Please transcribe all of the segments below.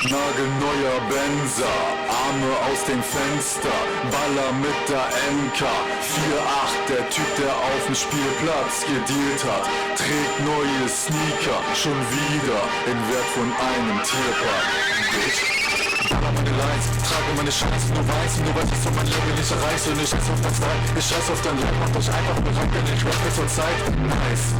Nagelneuer Benzer, Arme aus dem Fenster, Baller mit der MK 4-8, der Typ, der auf dem Spielplatz gedealt hat, trägt neue Sneaker, schon wieder in Wert von einem Tierpark. Bitch, baller meine Lines, trage meine Scheiße, du weißt, was von mein Leben nicht erreichst. Und ich scheiß auf das Zeit, ich scheiß auf dein Leib, macht euch einfach bereit, denn ich rap zur Zeit. Nice,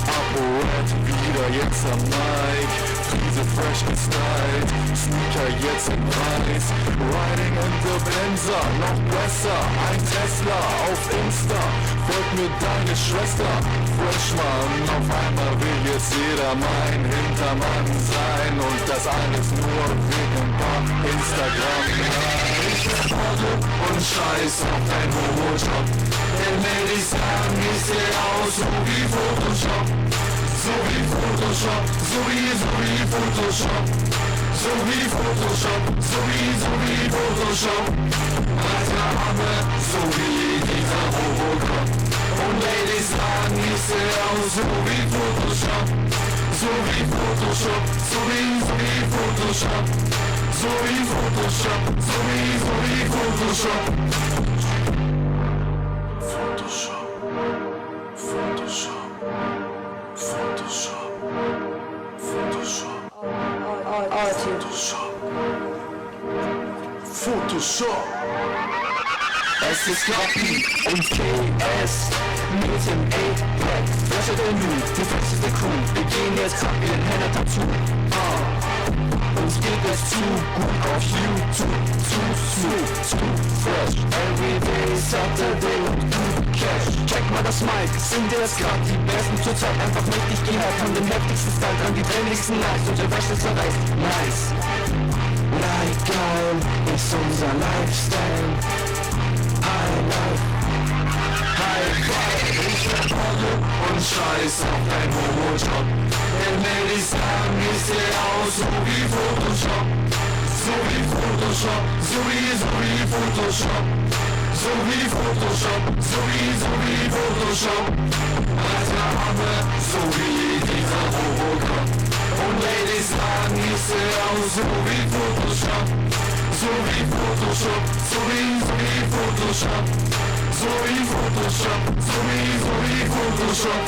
APORED, wieder jetzt am Mic, Friese fresh gestylt, Sneaker jetzt im Preis, riding in the Benzer, noch besser, ein Tesla auf Insta, folgt mir deine Schwester, Freshman, auf einmal will jetzt jeder mein Hintermann sein und das alles nur wegen ein paar Instagram-Likes. Ich werde und scheiß auf dein Homo-Job, denn will ich sagen, ich seh aus so wie Photoshop. So wie Photoshop, so wie Photoshop, so wie Photoshop, so wie Photoshop. Meine Arme, so wie dieser Robocop. Und Ladies sagen, ich seh aus so wie Photoshop. So wie Photoshop, so wie Photoshop. So wie Photoshop, so wie Photoshop. Photoshop, Photoshop. Photoshop, Photoshop, Photoshop, Photoshop. Es ist Copy und KS mit dem APORED. Fresher denn du, die fresheste Crew. Wir gehen jetzt ab in Henna-Tattoo. Uns geht es zu gut auf YouTube. Zu smooth, zu fresh. Everyday Saturday und gut Cash. Check mal das Mic, sind jetzt grad die besten zur Zeit. Einfach mächtig gehackt, haben den heftigsten Style dran, die wenigsten Likes und der Wäsche zerreißt. Nice, like geil, ist unser Lifestyle. High life, high five. Ich verbaue und scheiß auf dein Homo-Job. Denn will ich sagen, ich seh aus so wie Photoshop. So wie Photoshop, so wie Photoshop. So wie Photoshop, so wie Photoshop. Meine Arme, so wie dieser Robocop. Und Ladies sagen, ich seh aus so wie Photoshop. So wie Photoshop, so wie Photoshop. So wie Photoshop, so wie Photoshop.